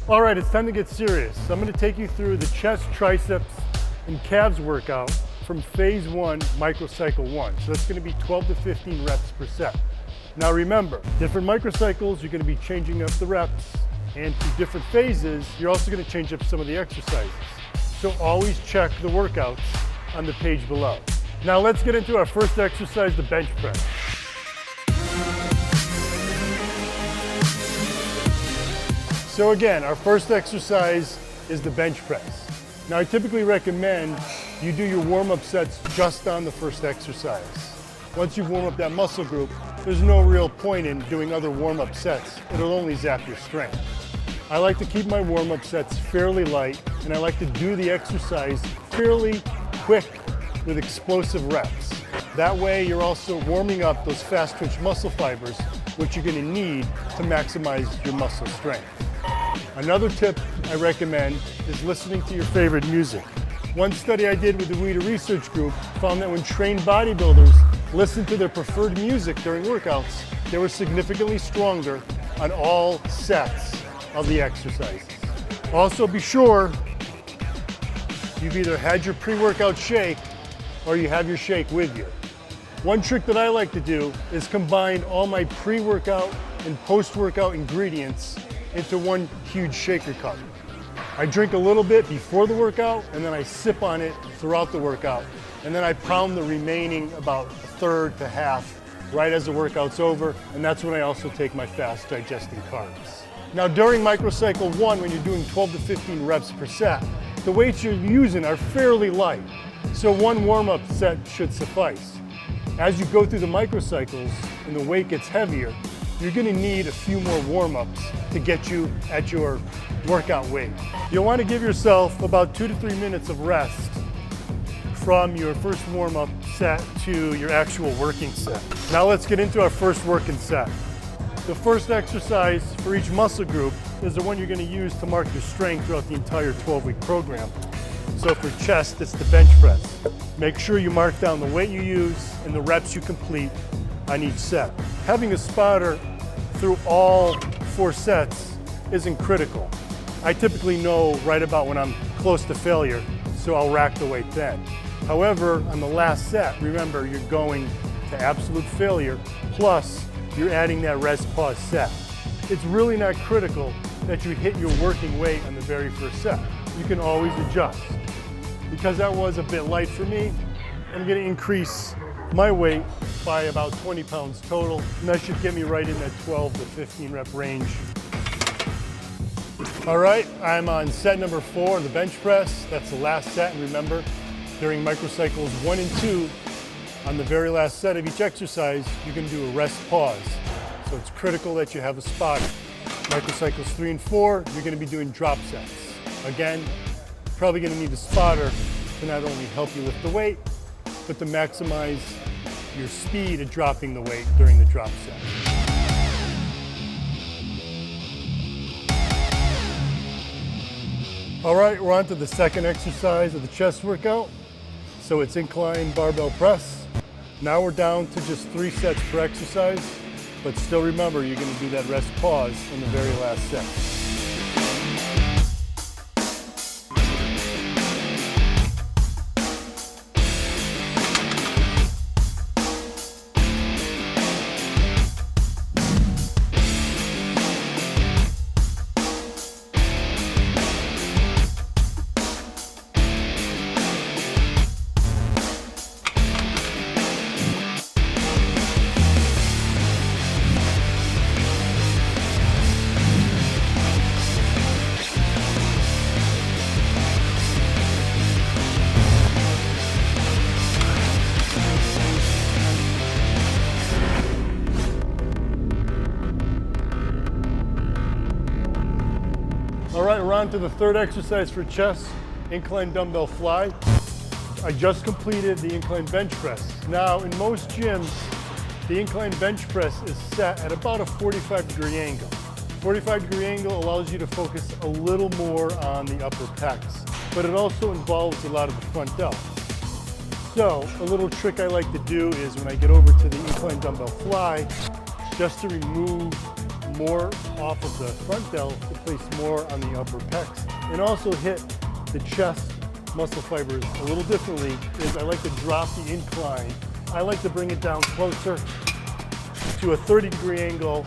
All right, it's time to get serious. I'm gonna take you through the chest, triceps, and calves workout from phase 1, microcycle 1. So that's gonna be 12 to 15 reps per set. Now remember, different microcycles, you're gonna be changing up the reps, and through different phases, you're also gonna change up some of the exercises. So always check the workouts on the page below. Now let's get into our first exercise, the bench press. So again, our first exercise is the bench press. Now I typically recommend you do your warm-up sets just on the first exercise. Once you've warmed up that muscle group, there's no real point in doing other warm-up sets. It'll only zap your strength. I like to keep my warm-up sets fairly light, and I like to do the exercise fairly quick with explosive reps. That way you're also warming up those fast twitch muscle fibers, which you're gonna need to maximize your muscle strength. Another tip I recommend is listening to your favorite music. One study I did with the WIDA Research Group found that when trained bodybuilders listened to their preferred music during workouts, they were significantly stronger on all sets of the exercises. Also be sure you've either had your pre-workout shake or you have your shake with you. One trick that I like to do is combine all my pre-workout and post-workout ingredients into one huge shaker cup. I drink a little bit before the workout, and then I sip on it throughout the workout. And then I pound the remaining about a third to half right as the workout's over, and that's when I also take my fast digesting carbs. Now during microcycle 1, when you're doing 12 to 15 reps per set, the weights you're using are fairly light, so one warm-up set should suffice. As you go through the microcycles and the weight gets heavier, you're gonna need a few more warm-ups to get you at your workout weight. You'll wanna give yourself about 2 to 3 minutes of rest from your first warm-up set to your actual working set. Now let's get into our first working set. The first exercise for each muscle group is the one you're gonna use to mark your strength throughout the entire 12-week program. So for chest, it's the bench press. Make sure you mark down the weight you use and the reps you complete on each set. Having a spotter through all 4 sets isn't critical. I typically know right about when I'm close to failure, so I'll rack the weight then. However, on the last set, remember you're going to absolute failure, plus you're adding that rest pause set. It's really not critical that you hit your working weight on the very first set. You can always adjust. Because that was a bit light for me, I'm gonna increase my weight by about 20 pounds total, and that should get me right in that 12 to 15 rep range. All right, I'm on set number 4, the bench press. That's the last set, and remember, during microcycles 1 and 2, on the very last set of each exercise, you're gonna do a rest pause. So it's critical that you have a spotter. Microcycles 3 and 4, you're gonna be doing drop sets. Again, probably gonna need a spotter to not only help you lift the weight, but to maximize your speed at dropping the weight during the drop set. All right, we're on to the second exercise of the chest workout. So it's incline barbell press. Now we're down to just 3 sets per exercise, but still remember you're gonna do that rest pause in the very last set. All right, we're on to the third exercise for chest, incline dumbbell fly. I just completed the incline bench press. Now, in most gyms, the incline bench press is set at about a 45-degree angle. 45-degree angle allows you to focus a little more on the upper pecs, but it also involves a lot of the front delts. So, a little trick I like to do is when I get over to the incline dumbbell fly, just to remove more off of the front delt to place more on the upper pecs and also hit the chest muscle fibers a little differently. Is I like to drop the incline. I like to bring it down closer to a 30-degree angle,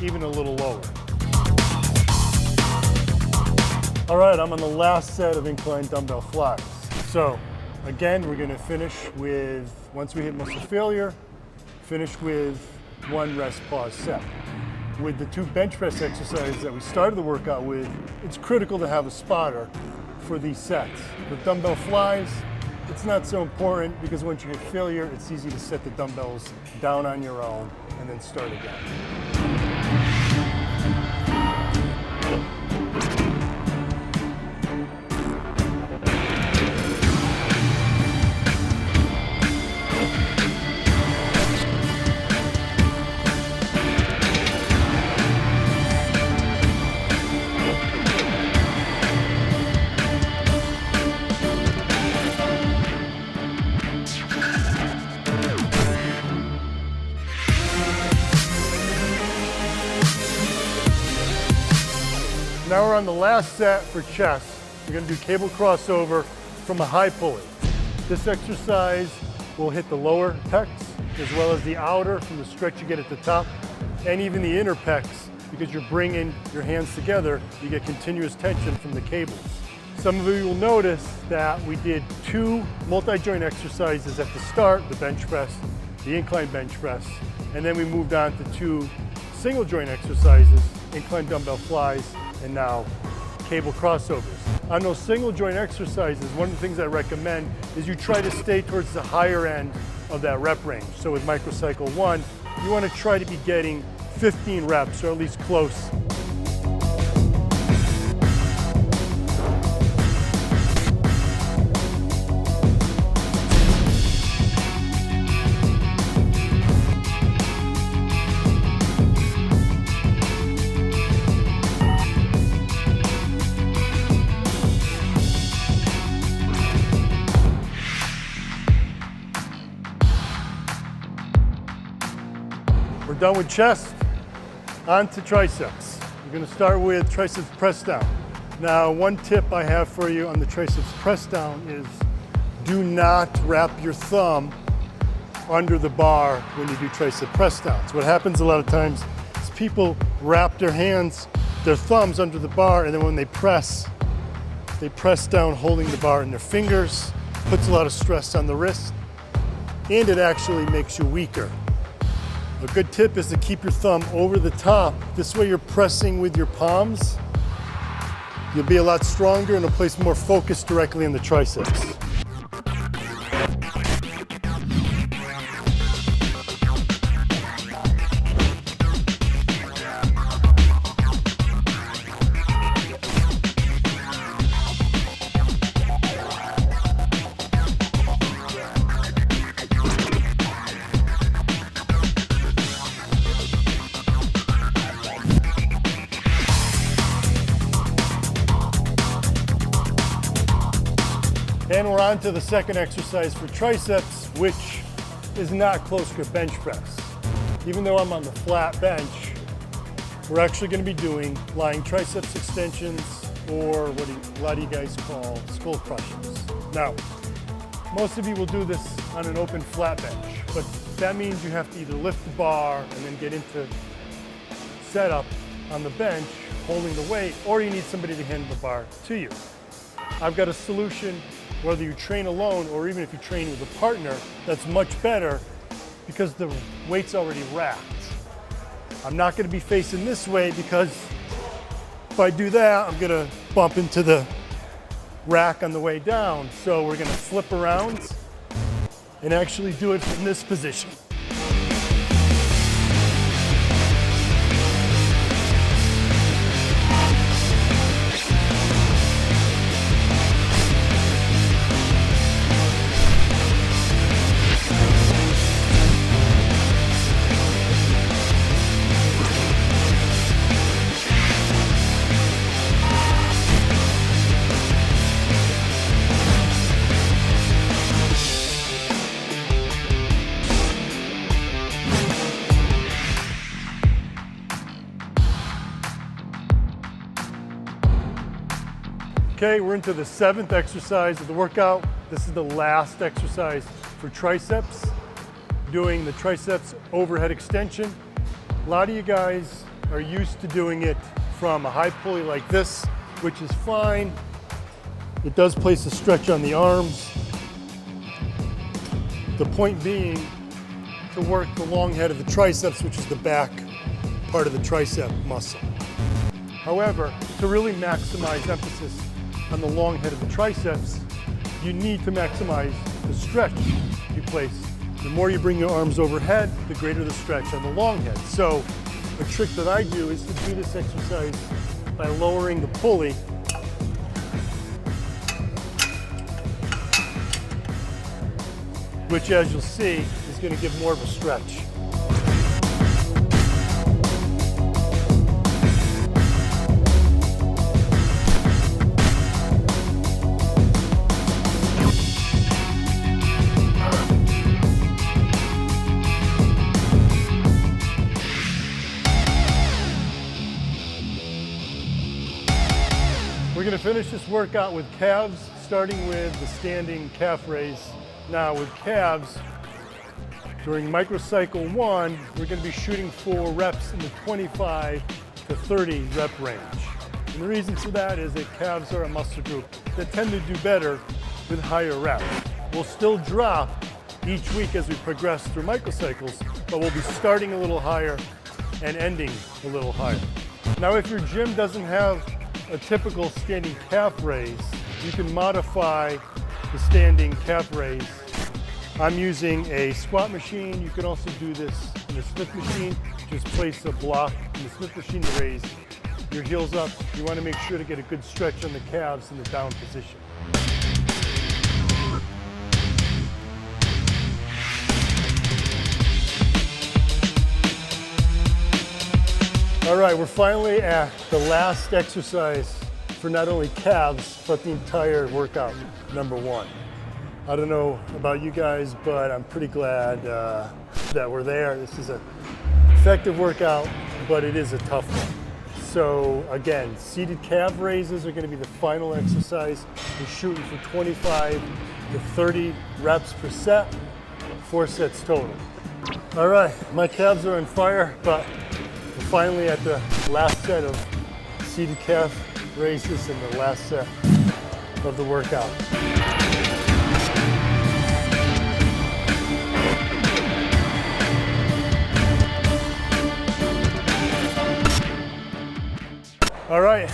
even a little lower. All right, I'm on the last set of incline dumbbell flies. So again, we're gonna finish with, once we hit muscle failure, finish with one rest pause set. With the 2 bench press exercises that we started the workout with, it's critical to have a spotter for these sets. With dumbbell flies, it's not so important because once you hit failure, it's easy to set the dumbbells down on your own and then start again. Now we're on the last set for chest. We're gonna do cable crossover from a high pulley. This exercise will hit the lower pecs as well as the outer from the stretch you get at the top, and even the inner pecs, because you're bringing your hands together, you get continuous tension from the cables. Some of you will notice that we did 2 multi-joint exercises at the start, the bench press, the incline bench press, and then we moved on to 2 single joint exercises, incline dumbbell flies, and now cable crossovers. On those single joint exercises, one of the things I recommend is you try to stay towards the higher end of that rep range. So with microcycle 1, you want to try to be getting 15 reps, or at least close. We're done with chest, on to triceps. We're gonna start with triceps press down. Now, one tip I have for you on the triceps press down is do not wrap your thumb under the bar when you do tricep press downs. What happens a lot of times is people wrap their hands, their thumbs under the bar, and then when they press down holding the bar in their fingers, puts a lot of stress on the wrist, and it actually makes you weaker. A good tip is to keep your thumb over the top. This way you're pressing with your palms. You'll be a lot stronger and it'll place more focus directly in the triceps. And we're on to the second exercise for triceps, which is not close grip bench press. Even though I'm on the flat bench, we're actually going to be doing lying triceps extensions, or what a lot of you guys call skull crushers. Now, most of you will do this on an open flat bench, but that means you have to either lift the bar and then get into setup on the bench, holding the weight, or you need somebody to hand the bar to you. I've got a solution, whether you train alone or even if you train with a partner, that's much better because the weight's already wrapped. I'm not going to be facing this way because if I do that, I'm going to bump into the rack on the way down. So we're going to flip around and actually do it from this position. Okay, we're into the 7th exercise of the workout. This is the last exercise for triceps, doing the triceps overhead extension. A lot of you guys are used to doing it from a high pulley like this, which is fine. It does place a stretch on the arms. The point being to work the long head of the triceps, which is the back part of the tricep muscle. However, to really maximize emphasis on the long head of the triceps, you need to maximize the stretch you place. The more you bring your arms overhead, the greater the stretch on the long head. So a trick that I do is to do this exercise by lowering the pulley which, as you'll see, is going to give more of a stretch. We're going to finish this workout with calves, starting with the standing calf raise. Now with calves, during microcycle 1, we're going to be shooting for reps in the 25 to 30 rep range. And the reason for that is that calves are a muscle group that tend to do better with higher reps. We'll still drop each week as we progress through microcycles, but we'll be starting a little higher and ending a little higher. Now if your gym doesn't have a typical standing calf raise, you can modify the standing calf raise. I'm using a squat machine. You can also do this in the Smith machine. Just place a block in the Smith machine to raise your heels up. You want to make sure to get a good stretch on the calves in the down position. All right, we're finally at the last exercise for not only calves, but the entire workout, number 1. I don't know about you guys, but I'm pretty glad that we're there. This is an effective workout, but it is a tough one. So again, seated calf raises are going to be the final exercise. We're shooting for 25 to 30 reps per set, 4 sets total. All right, my calves are on fire, but we're finally at the last set of seated calf raises and the last set of the workout. All right,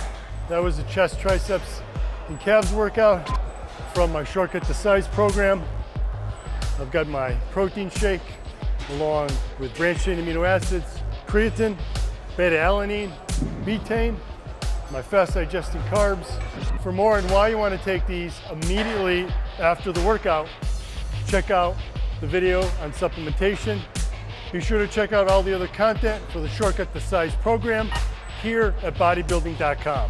that was the chest, triceps, and calves workout from my Shortcut to Size program. I've got my protein shake along with branched chain amino acids, creatine, beta-alanine, betaine, my fast digesting carbs. For more on why you want to take these immediately after the workout, check out the video on supplementation. Be sure to check out all the other content for the Shortcut to Size program here at bodybuilding.com.